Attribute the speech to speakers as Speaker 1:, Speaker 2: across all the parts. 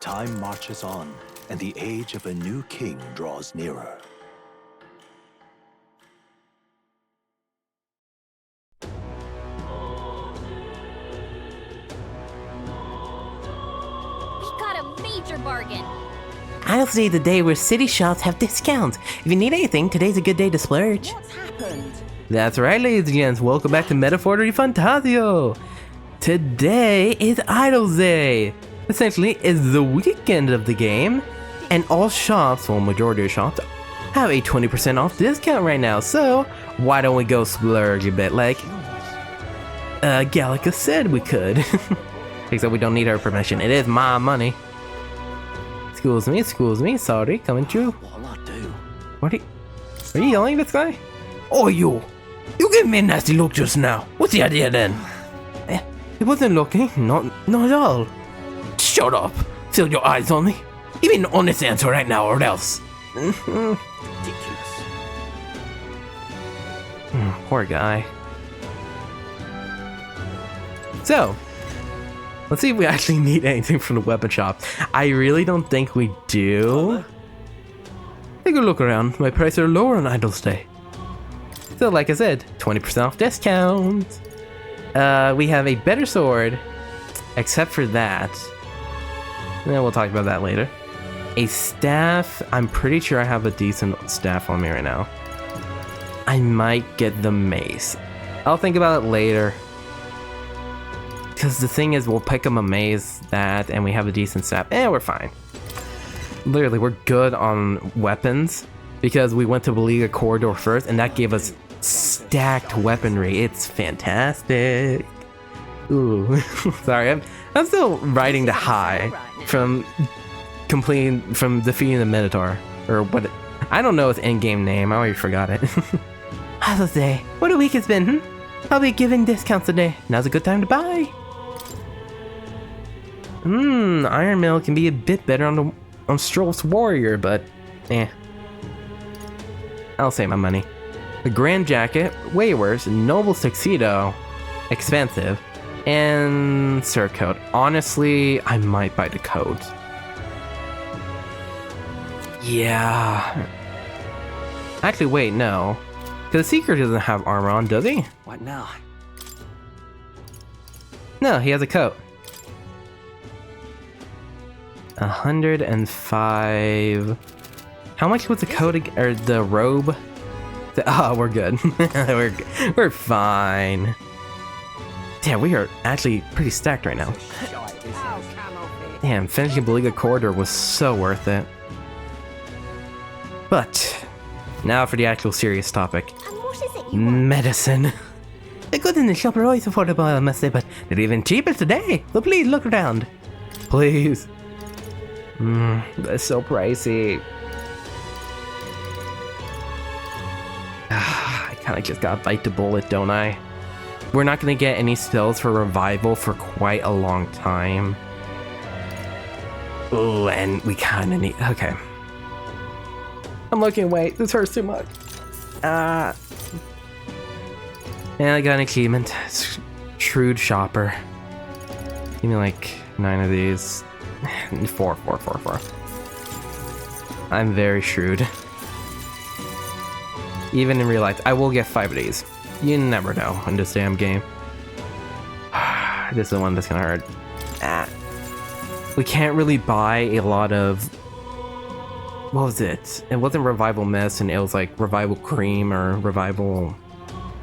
Speaker 1: Time marches on, and the age of a new king draws nearer.
Speaker 2: Major bargain.
Speaker 3: Honestly, the day where city shops have discounts. If you need anything, today's a good day to splurge.
Speaker 2: What's happened?
Speaker 3: That's right, ladies and gents. Welcome back to Metaphor Refantazio. Today is Idlesday. Essentially, it's the weekend of the game, and all shops, well, majority of shops, have a 20% off discount right now. So why don't we go splurge a bit, like Gallica said we could. Except we don't need her permission. It is my money. Excuse me, sorry, coming through.
Speaker 1: What'll I do?
Speaker 3: Are you yelling at this guy? Oh, you gave me a nasty look just now. What's the idea then? It wasn't looking, not at all. Shut up. Fill your eyes on me. Give me an honest answer right now or else.
Speaker 1: Ridiculous.
Speaker 3: Poor guy. So, let's see if we actually need anything from the weapon shop. I really don't think we do. Take a look around. My prices are lower on Idlesday. So like I said, 20% off discount. We have a better sword, except for that. Yeah, we'll talk about that later. A staff. I'm pretty sure I have a decent staff on me right now. I might get the mace. I'll think about it later. Because the thing is, we'll pick up a maze, that, and we have a decent staff. We're fine. Literally, we're good on weapons because we went to Beliga Corridor first, and that gave us stacked weaponry. It's fantastic. Ooh, sorry, I'm still riding the high from defeating the Minotaur, or what? I don't know its end-game name. I already forgot it. How's day? What a week it's been. I'll be giving discounts today. Now's a good time to buy. Iron Mill can be a bit better on Stroll's Warrior, but I'll save my money. The Grand Jacket, way worse. Noble Tuxedo, expensive. And Surcoat. Honestly, I might buy the coat. Yeah. Actually, wait, no. Because the Seeker doesn't have armor on, does he?
Speaker 1: What now?
Speaker 3: No, he has a coat. 105. How much was the coat or the robe? Oh, we're good. we're fine. Damn, we are actually pretty stacked right now. Damn, finishing Beliga Corridor was so worth it. But now for the actual serious topic.
Speaker 2: And what is it you want?
Speaker 3: Medicine. The goods in the shop are always affordable, I must say, but they're even cheaper today. So please look around. Please. That's so pricey. I kind of just gotta bite the bullet, don't I? We're not gonna get any spells for revival for quite a long time. Ooh, and we kind of need. Okay. I'm looking away. This hurts too much. And I got an achievement. Shrewd Shopper. Give me like 9 of these. 4. I'm very shrewd. Even in real life, I will get 5 of these. You never know in this damn game. This is the one that's gonna hurt. We can't really buy a lot of... What was it? It wasn't Revival Medicine, it was like Revival Cream or Revival...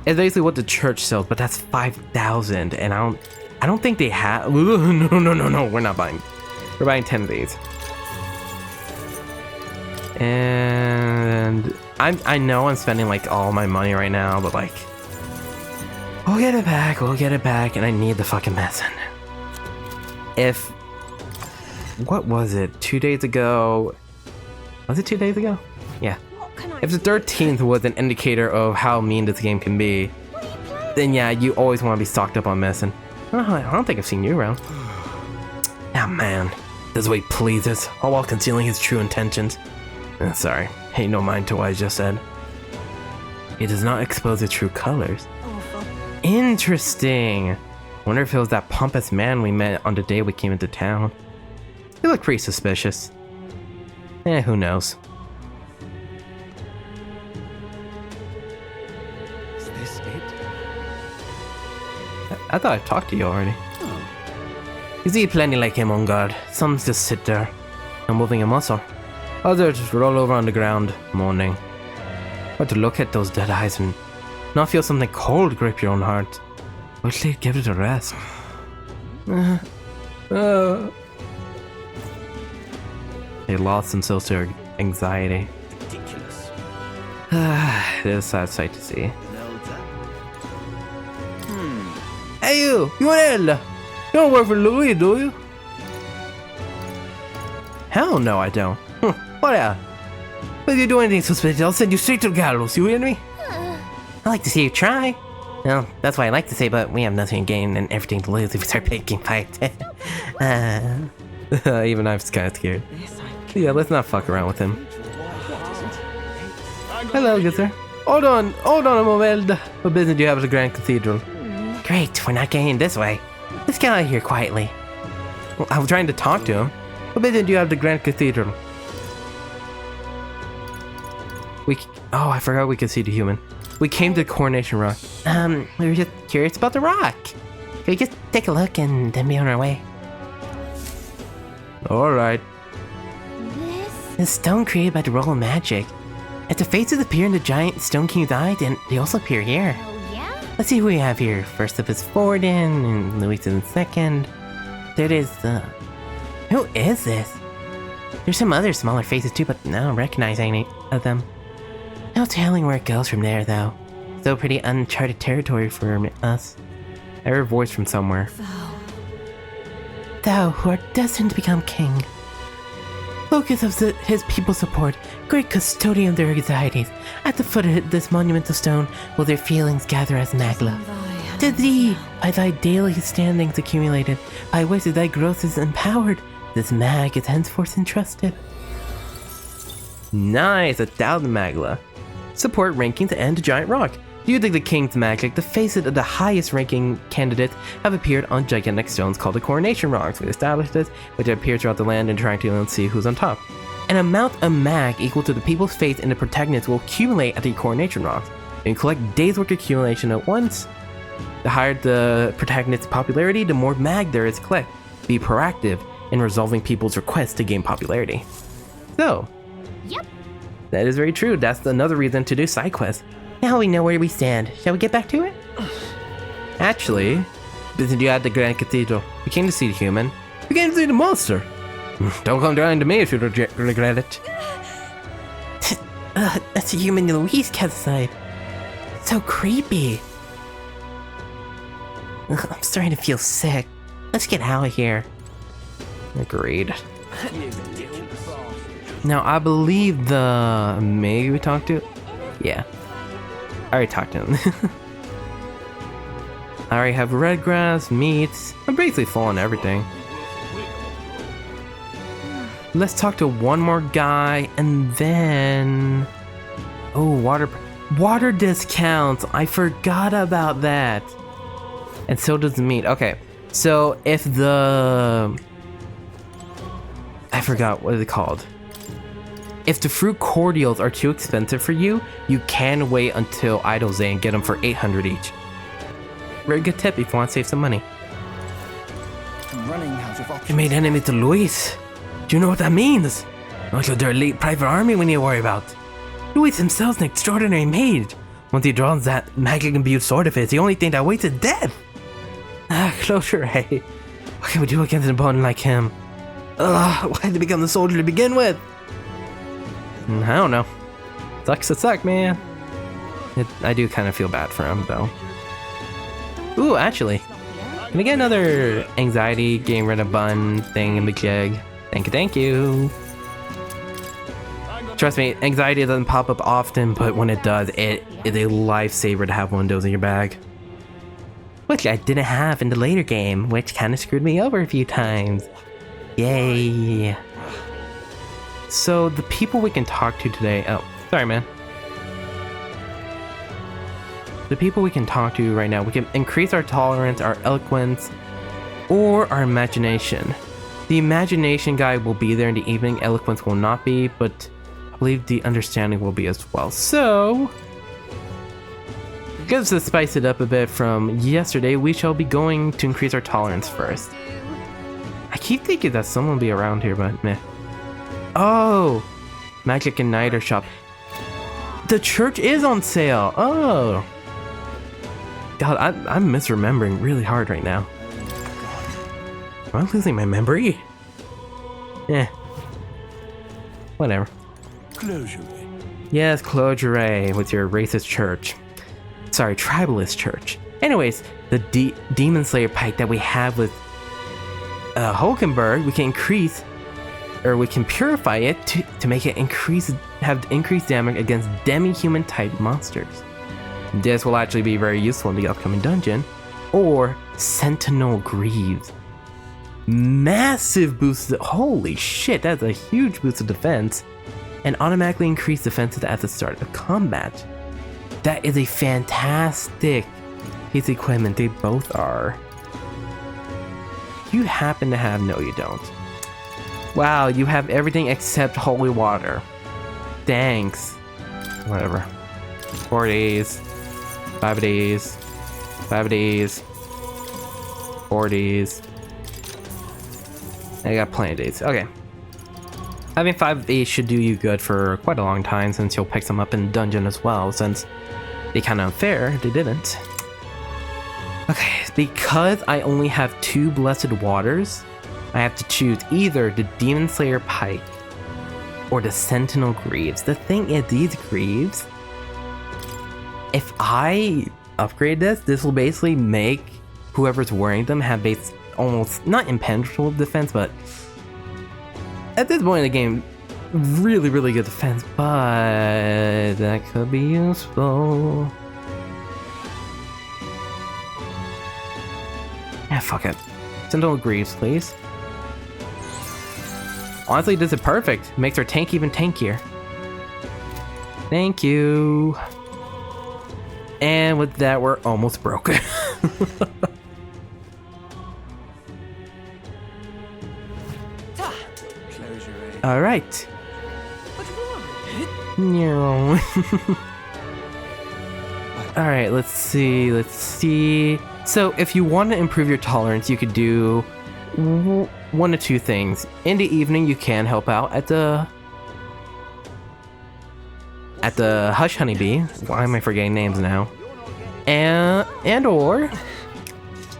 Speaker 3: It's basically what the church sells, but that's 5,000, and I don't think they have... No, we're not buying. We're buying 10 of these. And I know I'm spending like all my money right now, but like, we'll get it back, and I need the fucking medicine. What was it? 2 days ago? Was it 2 days ago? Yeah. If the 13th was an indicator of how mean this game can be, then yeah, you always want to be stocked up on medicine. I don't think I've seen you around. Ah, man. This way pleases, all while concealing his true intentions. Sorry, pay no mind to what I just said. It does not expose the true colors. Interesting. Wonder if it was that pompous man we met on the day we came into town. They look pretty suspicious. Who knows?
Speaker 1: Is this it?
Speaker 3: I thought I talked to you already. You see plenty like him on guard. Some just sit there, not moving a muscle. Others just roll over on the ground, moaning. But to look at those dead eyes and not feel something cold grip your own heart. Wait till you give it a rest. They lost themselves to anxiety.
Speaker 1: Ridiculous.
Speaker 3: It is a sad sight to see.
Speaker 1: Elda?
Speaker 3: Hey you! You're Elda! You don't work for Louis, do you? Hell no, I don't. What? If you do anything suspicious, I'll send you straight to the gallows, you hear me? I like to see you try. Well, that's what I like to say, but we have nothing to gain and everything to lose if we start picking fights. Even I'm kind of scared. Yeah, let's not fuck around with him. Hello, good sir. Hold on a moment. What business do you have at the Grand Cathedral? Great, we're not getting in this way. Let's get out of here quietly. Well, I'm trying to talk to him. What business do you have at the Grand Cathedral? Oh, I forgot we could see the human. We came to Coronation Rock. We were just curious about the rock. Can we just take a look and then be on our way? Alright. This stone created by the role of magic. As the faces appear in the giant Stone King's eye, then they also appear here.
Speaker 2: Oh, yeah?
Speaker 3: Let's see who we have here. First up is Forden, and Louis in second. Third is, who is this? There's some other smaller faces too, but I don't recognize any of them. No telling where it goes from there, though. Still pretty uncharted territory for us. I heard a voice from somewhere. Thou, who art destined to become king. Focus of his people's support, great custodian of their anxieties. At the foot of this monumental stone will their feelings gather as magla. To thee, by thy daily standings accumulated, by which thy growth is empowered, this mag is henceforth entrusted. Nice, 1,000 magla. Support rankings and giant rock. Due to the king's magic, the faces of the highest ranking candidates have appeared on gigantic stones called the Coronation Rocks. We established this, which appear throughout the land and trying to see who's on top. An amount of mag equal to the people's faith in the protagonists will accumulate at the Coronation Rocks. You can collect days' worth of accumulation at once. The higher the protagonist's popularity, the more mag there is to collect. Be proactive in resolving people's requests to gain popularity. So,
Speaker 2: Yep.
Speaker 3: that is very true. That's another reason to do side quests. Now we know where we stand. Shall we get back to it? Actually, business you at the Grand Cathedral. We came to see the human. We came to see the monster. Don't come down to me if you regret it. That's a human Louise kept aside. So creepy. I'm starting to feel sick. Let's get out of here. Agreed. Now, I believe the maid we talked to? Yeah. I already talked to him. I already have red grass, meats. I'm basically full on everything. Let's talk to one more guy and then... Oh, water discounts. I forgot about that. And so does the meat. Okay, so if the... I forgot, what is it called? If the fruit cordials are too expensive for you, you can wait until Idlesday and get them for 800 each. Very good tip if you want to save some money.
Speaker 1: I'm running out of options.
Speaker 3: You made enemies to Luis. Do you know what that means? Also, their elite private army we need to worry about. Luis himself's an extraordinary mage. Once he draws that magic imbued sword of his, the only thing that waits is death. Close your eye. What can we do against an opponent like him? Why did he become the soldier to begin with? I don't know. Sucks to suck, man. I do kind of feel bad for him, though. Ooh, actually. Can I get another anxiety, getting rid of bun thing in the jig? Thank you. Trust me, anxiety doesn't pop up often, but when it does, it is a lifesaver to have one of those in your bag. Which I didn't have in the later game, which kind of screwed me over a few times. Yay. So, the people we can talk to today... Oh, sorry, man. The people we can talk to right now, we can increase our tolerance, our eloquence, or our imagination. The imagination guide will be there in the evening, eloquence will not be, but I believe the understanding will be as well. So, just to spice it up a bit from yesterday, we shall be going to increase our tolerance first. I keep thinking that someone will be around here, but meh. Oh! Magic and Niter shop. The church is on sale! Oh! God, I'm misremembering really hard right now. Am I losing my memory? Eh. Whatever.
Speaker 1: Closure.
Speaker 3: Yes, closure with your racist church. Sorry, tribalist church. Anyways, the Demon Slayer pike that we have with Hulkenberg, we can increase, or we can purify it to make it have increased damage against demi-human type monsters. This will actually be very useful in the upcoming dungeon. Or Sentinel Greaves. Massive boost, holy shit, that's a huge boost of defense. And automatically increase defenses at the start of combat. That is a fantastic piece of equipment, they both are. You happen to have, no you don't. Wow, you have everything except holy water. Thanks. Whatever. 4 days. 5 days. 5 days. 4 days. I got plenty of days. Okay. Having 5 days should do you good for quite a long time, since you'll pick some up in dungeon as well, since they kind of unfair, they didn't. Okay, because I only have 2 blessed waters, I have to choose either the Demon Slayer pike or the Sentinel Greaves. The thing is, these Greaves, if I upgrade this will basically make whoever's wearing them have almost not impenetrable defense, but at this point in the game, really, really good defense, but that could be useful. Yeah, fuck it. Sentinel Greaves, please. Honestly, this is perfect. Makes our tank even tankier. Thank you. And with that, we're almost broken. All right. No. All right, let's see. So if you want to improve your tolerance, you could do one of two things. In the evening, you can help out at the Hush Honeybee. Why am I forgetting names now? And or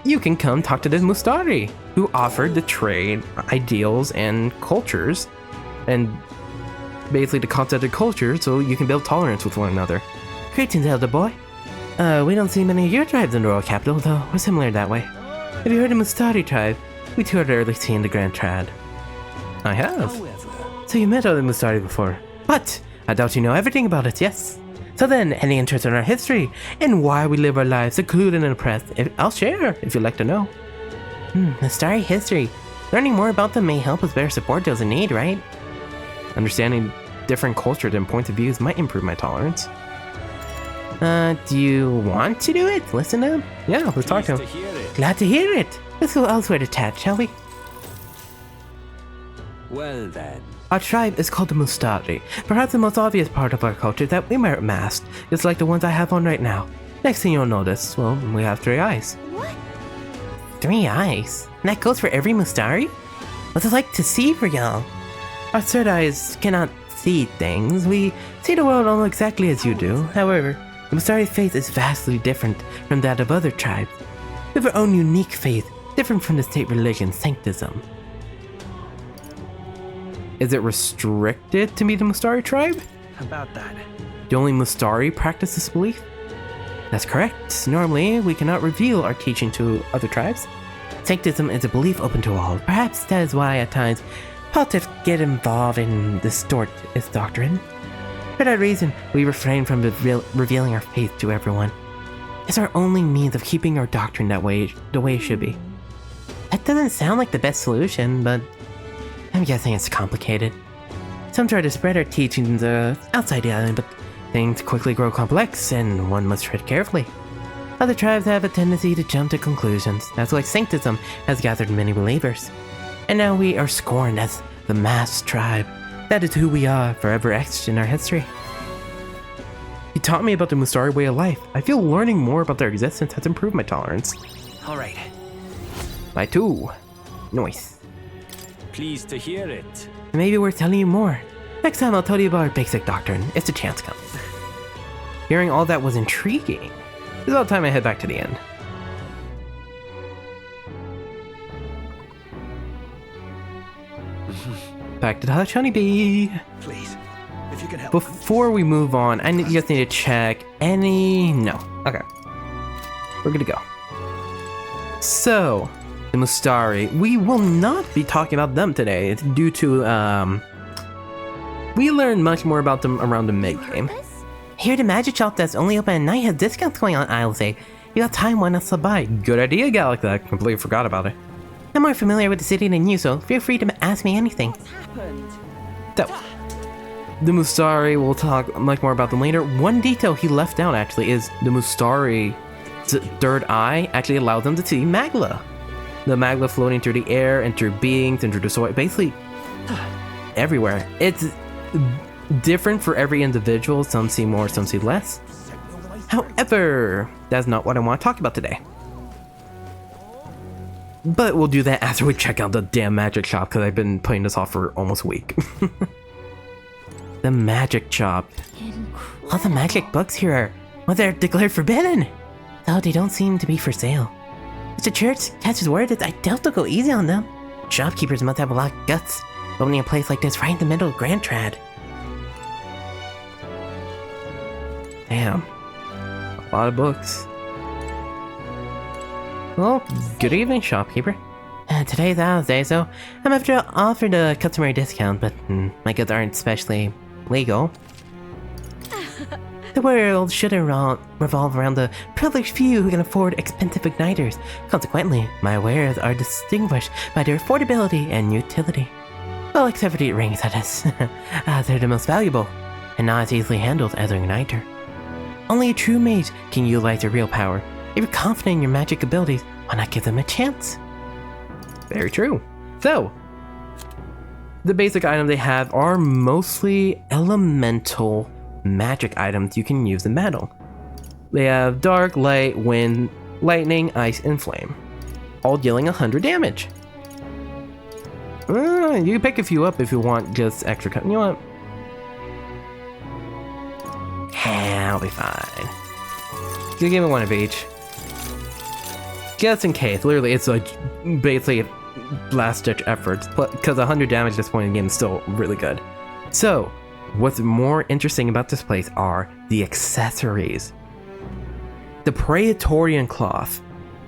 Speaker 3: you can come talk to the Mustari, who offered to trade ideals and cultures, and basically the concept of culture, so you can build tolerance with one another. Greetings, elder boy. We don't see many of your tribes in the royal capital, though we're similar that way. Have you heard of Mustari tribe? We toured early scene the Grand Trad. I have. So you met other Mustari before, but I doubt you know everything about it, yes? So then, any interest in our history, and why we live our lives secluded and oppressed, I'll share, if you'd like to know. Mustari history. Learning more about them may help us better support those in need, right? Understanding different cultures and points of views might improve my tolerance. Do you want to do it? Listen to him? Yeah, let's talk to him. Glad to hear it. Let's go elsewhere to chat, shall we?
Speaker 1: Well then.
Speaker 3: Our tribe is called the Mustari. Perhaps the most obvious part of our culture that we wear masks, just like the ones I have on right now. Next thing you'll notice, well, we have 3 eyes.
Speaker 2: What?
Speaker 3: 3 eyes? And that goes for every Mustari? What's it like to see for y'all? Our third eyes cannot see things. We see the world almost exactly as you do. However, the Mustari faith is vastly different from that of other tribes. We have our own unique faith, different from the state religion, Sanctism. Is it restricted to be the Mustari tribe?
Speaker 1: About that.
Speaker 3: Do only Mustari practice this belief? That's correct. Normally, we cannot reveal our teaching to other tribes. Sanctism is a belief open to all. Perhaps that is why at times politics get involved and distort its doctrine. For that reason, we refrain from revealing our faith to everyone. It's our only means of keeping our doctrine the way it should be. That doesn't sound like the best solution, but I'm guessing it's complicated. Some try to spread our teachings outside the island, but things quickly grow complex, and one must tread carefully. Other tribes have a tendency to jump to conclusions. That's why Sanctism has gathered many believers. and now we are scorned as the masked tribe. That is who we are, forever etched in our history. You taught me about the Mustari way of life. I feel learning more about their existence has improved my tolerance.
Speaker 4: All right.
Speaker 3: My too. Nice.
Speaker 4: Pleased to hear it.
Speaker 3: Maybe we're telling you more. Next time I'll tell you about our basic doctrine, if the chance comes. Hearing all that was intriguing. It's about time I head back to the end. Back to the Hush Honeybee.
Speaker 1: Please, if you can help.
Speaker 3: Before we move on, you just need to check any... No. Okay. We're good to go. So, the Mustari. We will not be talking about them today. It's due to, we learned much more about them around the mid-game. Here, the magic shop that's only open at night has discounts going on, Idlesday. You got time, why not stop by? Good idea, Galaxy. I completely forgot about it. I'm more familiar with the city than you, so feel free to ask me anything. So, the Mustari, we'll talk much more about them later. One detail he left out, actually, is the Mustari's third eye actually allows them to see Magla. The Magla floating through the air and through beings and through the soil, basically everywhere. It's different for every individual. Some see more, some see less. However, that's not what I want to talk about today. But we'll do that after we check out the damn magic shop, because I've been putting this off for almost a week. The magic shop. All the magic books here are, well, they're declared forbidden. Though they don't seem to be for sale. If the church catches word that I doubt they'll go easy on them. Shopkeepers must have a lot of guts, opening a place like this right in the middle of Grand Trad. Damn. A lot of books. Well, good evening, shopkeeper. Today's Idlesday, so I'm after offered a customary discount, but my goods aren't especially legal. The world shouldn't revolve around the privileged few who can afford expensive igniters. Consequently, my wares are distinguished by their affordability and utility. Well, except for the rings, that is. They're the most valuable, and not as easily handled as an igniter. Only a true mage can utilize their real power. If you're confident in your magic abilities, why not give them a chance? Very true. So, the basic items they have are mostly elemental magic items you can use in battle. They have dark, light, wind, lightning, ice, and flame, all dealing 100 damage. You can pick a few up if you want just extra cut. You know what? I'll be fine. You give me one of each. Just in case. Literally, it's like basically last-ditch efforts, because 100 damage at this point in the game is still really good. So, what's more interesting about this place are the accessories. The Praetorian cloth.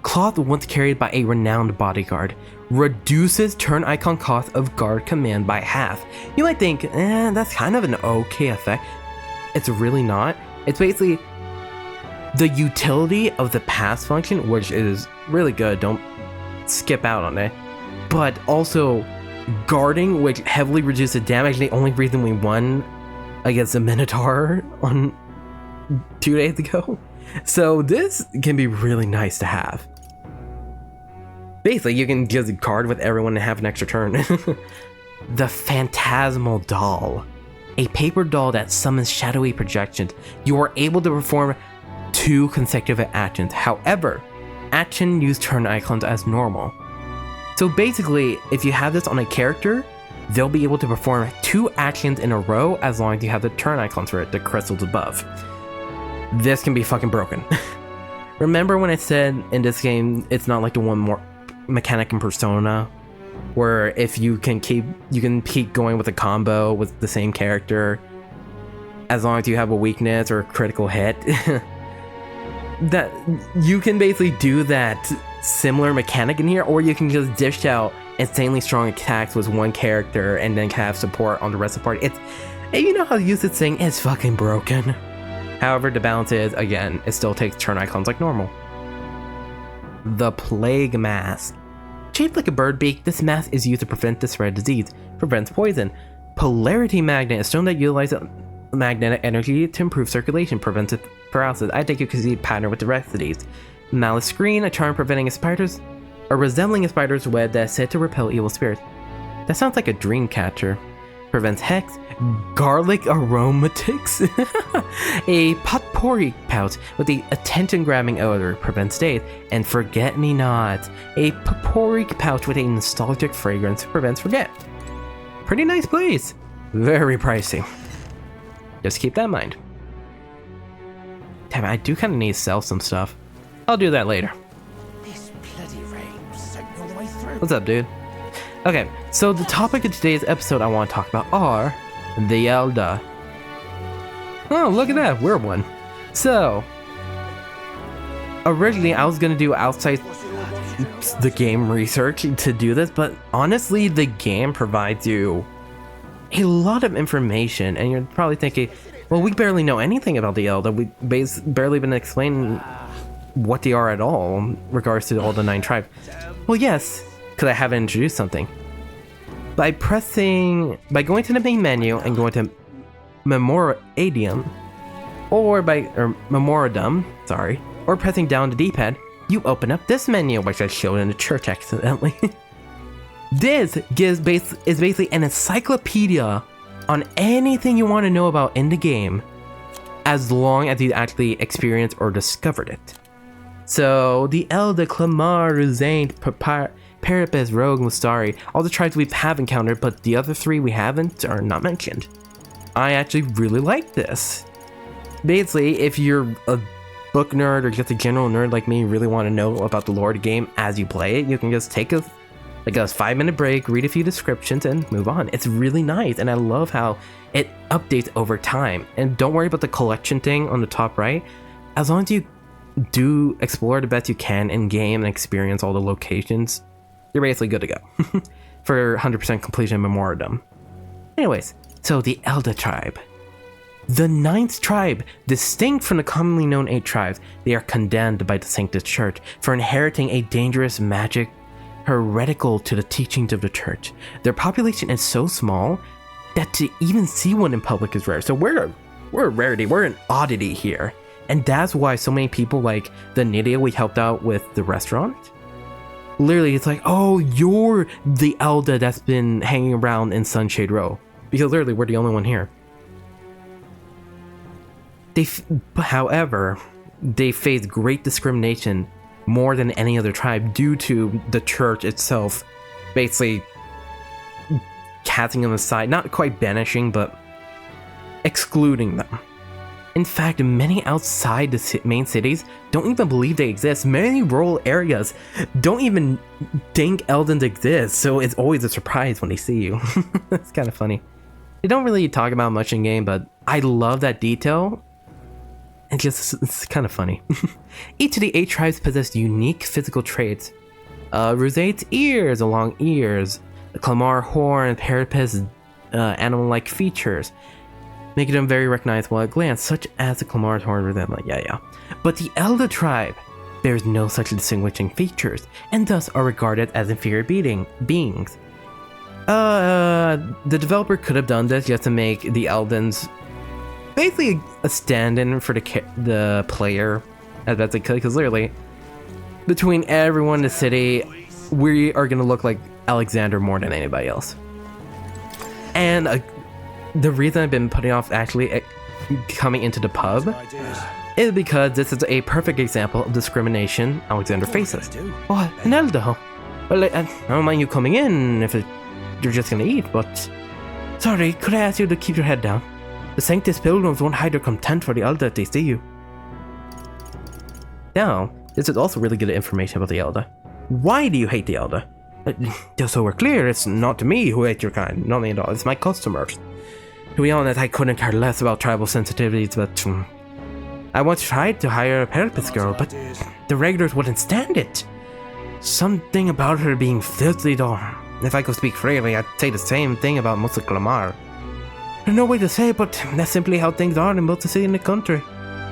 Speaker 3: Cloth once carried by a renowned bodyguard. Reduces turn icon cost of guard command by half. You might think, that's kind of an okay effect. It's really not. It's basically the utility of the pass function, which is really good. Don't skip out on it. But also guarding, which heavily reduces damage. The only reason we won against the Minotaur on 2 days ago. So this can be really nice to have. Basically, you can just guard with everyone and have an extra turn. The Phantasmal Doll. A paper doll that summons shadowy projections. You are able to perform 2 consecutive actions. However, action use turn icons as normal. So basically, if you have this on a character, they'll be able to perform 2 actions in a row as long as you have the turn icons for it, the crystals above. This can be fucking broken. Remember when I said in this game, it's not like the one more mechanic in Persona, where if you can keep going with a combo with the same character, as long as you have a weakness or a critical hit, that you can basically do that similar mechanic in here, or you can just dish out insanely strong attacks with one character and then have support on the rest of the party. You know how to use this thing, it's fucking broken. However, the balance is, again, it still takes turn icons like normal. The Plague Mask. Shaped like a bird beak, this mask is used to prevent the spread of disease, prevents poison. Polarity Magnet, a stone that utilizes magnetic energy to improve circulation, prevents paralysis. I think you can see a pattern with the rest of these. Malice Screen, a charm preventing a resembling a spider's web that is said to repel evil spirits. That sounds like a dream catcher. Prevents hex, garlic aromatics, a potpourri pouch with the attention-grabbing odor, prevents days, and forget-me-not, a potpourri pouch with a nostalgic fragrance, prevents forget. Pretty nice place. Very pricey. Just keep that in mind. Damn, I do kind of need to sell some stuff. I'll do that later.
Speaker 1: This bloody rain soaked all the way through.
Speaker 3: What's up, dude? Okay, so the topic of today's episode I want to talk about are the Elda. Oh, look at that, we're one. So, originally I was gonna do outside the game research to do this, but honestly, the game provides you a lot of information, and you're probably thinking, well, we barely know anything about the Elda. We barely been explaining what they are at all in regards to all the 9 tribes. Well, yes, because I haven't introduced something. By going to the main menu and going to Memorandum, or pressing down the D-pad, you open up this menu, which I showed in the church accidentally. This is basically an encyclopedia on anything you want to know about in the game, as long as you actually experienced or discovered it. So, the Elda, Clamar, Ruzaint, Parapes, Rogue, Mustari, all the tribes we have encountered, but the other 3 we haven't are not mentioned. I actually really like this. Basically, if you're a book nerd or just a general nerd like me, really want to know about the lore of the game as you play it, you can just take a 5-minute break, read a few descriptions, and move on. It's really nice, and I love how it updates over time. And don't worry about the collection thing on the top right. As long as you do explore the best you can in game and experience all the locations, you're basically good to go for 100% completion Memorandum. Anyways, so the Elda tribe. The 9th tribe, distinct from the commonly known 8 tribes, they are condemned by the Sanctus Church for inheriting a dangerous magic heretical to the teachings of the church. Their population is so small that to even see one in public is rare. So we're a rarity, we're an oddity here. And that's why so many people like the Nydia we helped out with the restaurant. Literally, it's like, oh, you're the Elda that's been hanging around in Sunshade Row. Because literally, we're the only one here. However, they face great discrimination more than any other tribe due to the church itself basically casting them aside, not quite banishing, but excluding them. In fact, many outside the main cities don't even believe they exist. Many rural areas don't even think Eldans exist, so it's always a surprise when they see you. It's kind of funny. They don't really talk about much in game, but I love that detail. It's kind of funny. Each of the 8 tribes possess unique physical traits. Ruzait's ears, long ears, Clamar horn, Parapes animal-like features, making them very recognizable at a glance, such as the Clamar's horn with them, like, yeah. But the Elda tribe bears no such distinguishing features, and thus are regarded as inferior beings. The developer could have done this just to make the Eldans basically a stand-in for the player as best they could, because literally, between everyone in the city, we are going to look like Alexandar more than anybody else. And the reason I've been putting off actually coming into the pub is because this is a perfect example of discrimination Alexandar faces. Oh, an Elda. Well, I don't mind you coming in if you're just gonna eat, but... Sorry, could I ask you to keep your head down? The Sanctus pilgrims won't hide their contempt for the Elda if they see you. Now, this is also really good information about the Elda. Why do you hate the Elda? Just so we're clear, it's not me who hate your kind, not me at all, it's my customers. To be honest, I couldn't care less about tribal sensitivities, but I once tried to hire a Parapes girl, but the regulars wouldn't stand it. Something about her being filthy though. If I could speak freely, I'd say the same thing about most of Clamar. There's no way to say it, but that's simply how things are in both the city and the country.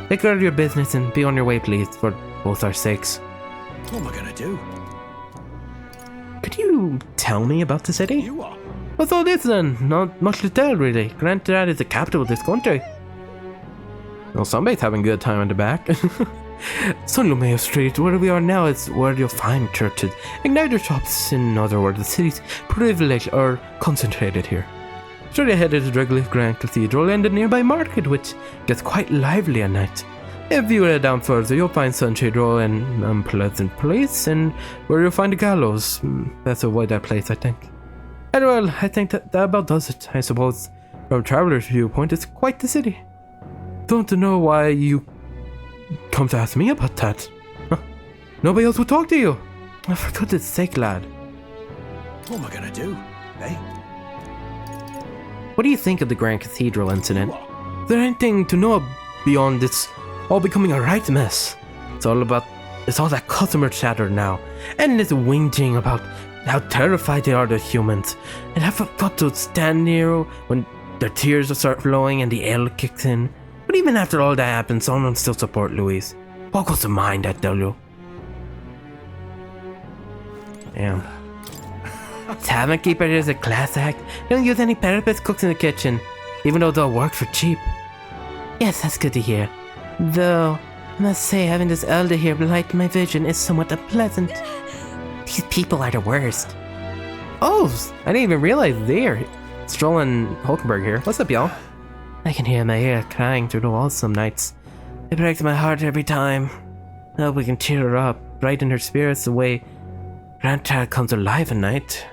Speaker 3: Take care of your business and be on your way, please, for both our sakes.
Speaker 1: What am I gonna do?
Speaker 3: Could you tell me about the city?
Speaker 1: You are.
Speaker 3: What's all this then? Not much to tell, really. Granted, that is the capital of this country. Well, somebody's having a good time in the back. Sunlumeo Street, where we are now, is where you'll find churches, igniter shops, in other words, the city's privilege are concentrated here. Straight ahead is the Regolith Grand Cathedral and the nearby market, which gets quite lively at night. If you head down further, you'll find Sunshade Row, an unpleasant place, and where you'll find the gallows. That's avoid that place, I think. And well, I think that about does it. I suppose, from a traveler's viewpoint, it's quite the city. Don't know why you come to ask me about that. Huh. Nobody else will talk to you. Oh, for goodness sake, lad.
Speaker 1: What am I gonna do, eh?
Speaker 3: What do you think of the Grand Cathedral incident? Is there anything to know beyond it's all becoming a right mess? It's all that customer chatter now, and this whinging about how terrified they are of humans, and have got to stand near when their tears will start flowing and the ale kicks in. But even after all that happens, someone still support Louise. What goes to mind that W? Damn. Tavern keeper is a class act. Don't use any parapets cooks in the kitchen, even though they'll work for cheap. Yes, that's good to hear. Though, I must say, having this elder here blight my vision is somewhat unpleasant. These people are the worst. Oh, I didn't even realize they're strolling Hulkenberg here. What's up, y'all? I can hear my ear crying through the walls some nights. It breaks my heart every time. I hope we can cheer her up, brighten her spirits the way Grandchild comes alive at night.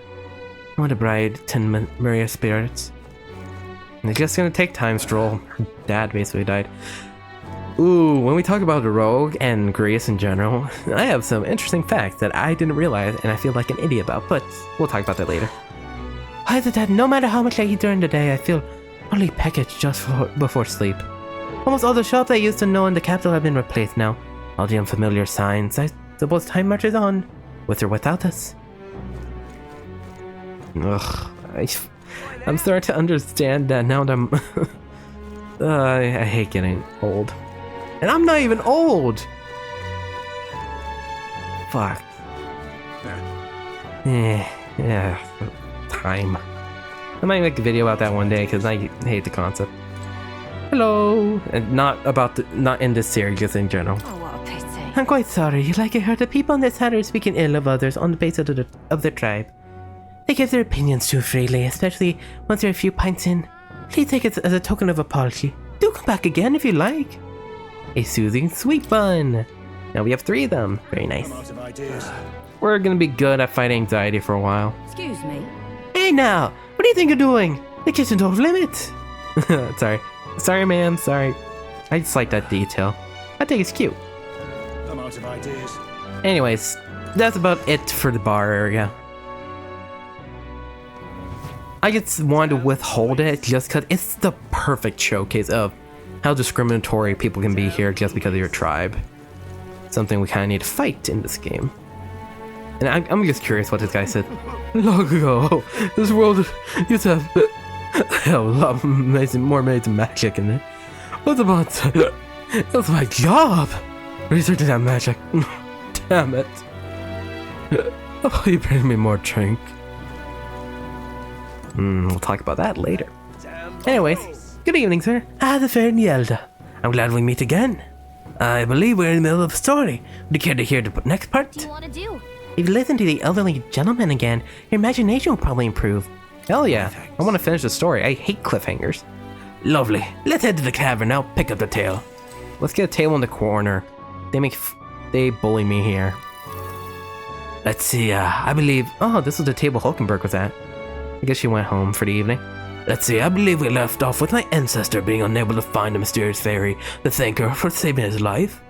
Speaker 3: I want to bride 10 Maria's spirits. It's just gonna take time, Stroll. Her dad basically died. Ooh, when we talk about the rogue and Greece in general, I have some interesting facts that I didn't realize and I feel like an idiot about, but we'll talk about that later. Why is it that no matter how much I eat during the day, I feel only packaged just before sleep? Almost all the shops I used to know in the capital have been replaced now. All the unfamiliar signs. I suppose time marches on, with or without us. Ugh, I'm starting to understand that now that I'm... I hate getting old. And I'm not even old! Fuck. Yeah, time. I might make a video about that one day because I hate the concept. Hello! And not in this series, just in general.
Speaker 2: Oh, what a pity.
Speaker 3: I'm quite sorry. Like I heard, the people on this side are speaking ill of others on the basis of their tribe. They give their opinions too freely, especially once they're a few pints in. Please take it as a token of apology. Do come back again if you like. A soothing sweet bun. Now we have 3 of them. Very nice. We're gonna be good at fighting anxiety for a while.
Speaker 2: Excuse me.
Speaker 3: Hey now! What do you think you're doing? The kitchen's off limits. Sorry ma'am, sorry. I just like that detail. I think it's cute.
Speaker 1: I'm out of ideas.
Speaker 3: Anyways, that's about it for the bar area. I just wanted to withhold it just because it's the perfect showcase of how discriminatory people can be here just because of your tribe. Something we kind of need to fight in this game. And I'm just curious what this guy said. Long ago, this world used to have a hell of a lot more amazing magic in it. What's about it was my job! Researching that magic. Damn it. Oh, you bring me more drink. We'll talk about that later. Anyways, good evening, sir. The fair Nielda. I'm glad we meet again. I believe we're in the middle of a story. Would you care to hear the next part?
Speaker 2: What do you want to do?
Speaker 3: If you listen to the elderly gentleman again, your imagination will probably improve. Hell yeah, I want to finish the story. I hate cliffhangers. Lovely. Let's head to the cavern now. Pick up the tale. Let's get a table in the corner. They bully me here. Let's see, I believe... Oh, this was the table Hulkenberg was at. I guess she went home for the evening. Let's see, I believe we left off with my ancestor being unable to find a mysterious fairy to thank her for saving his life.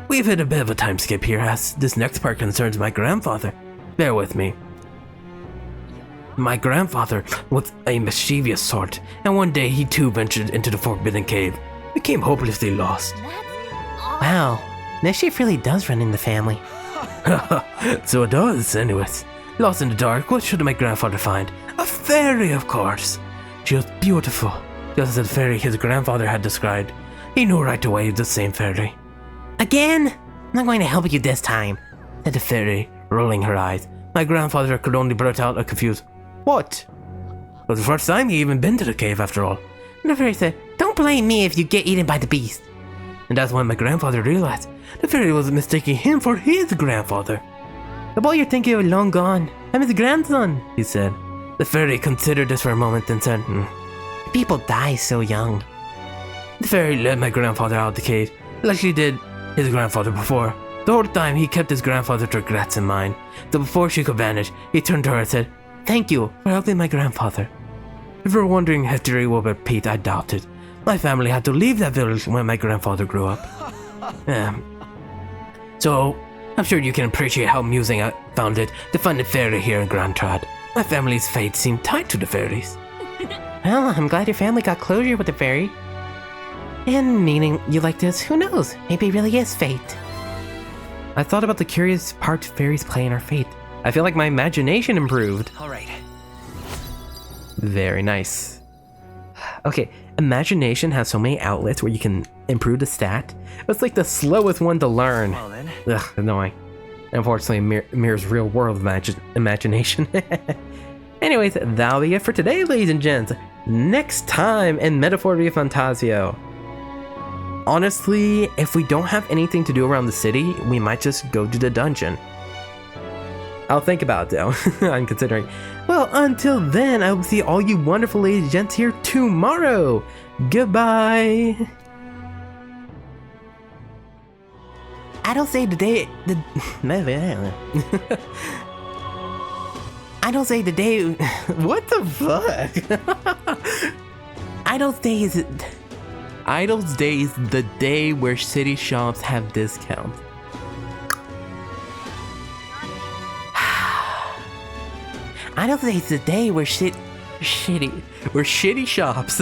Speaker 3: We've hit a bit of a time skip here as this next part concerns my grandfather. Bear with me. My grandfather was a mischievous sort, and one day he too ventured into the Forbidden Cave. Became hopelessly lost. Wow, mischief really does run in the family. So it does, anyways. Lost in the dark, what should my grandfather find? A fairy, of course. She was beautiful, just as the fairy his grandfather had described. He knew right away the same fairy. Again? I'm not going to help you this time, said the fairy, rolling her eyes. My grandfather could only blurt out a confused, "What?" It was the first time he even been to the cave, after all. And the fairy said, "Don't blame me if you get eaten by the beast." And that's when my grandfather realized The fairy was mistaking him for his grandfather. The boy you're thinking of is long gone. I'm his grandson, he said. The fairy considered this for a moment and said, People die so young. The fairy led my grandfather out of the cave, like she did his grandfather before. The whole time he kept his grandfather's regrets in mind. So before she could vanish, he turned to her and said, Thank you for helping my grandfather. If you're wondering if history will repeat, I doubt it. My family had to leave that village when my grandfather grew up. So, I'm sure you can appreciate how amusing I found it to find a fairy here in Grand Trad. My family's fate seemed tied to the fairies. Well, I'm glad your family got closure with the fairy. And meaning you like this, who knows? Maybe it really is fate. I thought about the curious part fairies play in our fate. I feel like my imagination improved.
Speaker 4: All right.
Speaker 3: Very nice. Okay, imagination has so many outlets where you can improve the stat. It's like the slowest one to learn.
Speaker 4: Well then.
Speaker 3: Ugh, annoying. Unfortunately, mirrors real world imagination. Anyways, that'll be it for today, ladies and gents. Next time in Metaphor Refantazio. Honestly, if we don't have anything to do around the city, we might just go to the dungeon. I'll think about it though. I'm considering. Well, until then, I will see all you wonderful ladies and gents here tomorrow. Goodbye. I don't say the day. I don't say the day. What the fuck? Idlesday is the day where city shops have discounts. Idledays is the day where shitty shops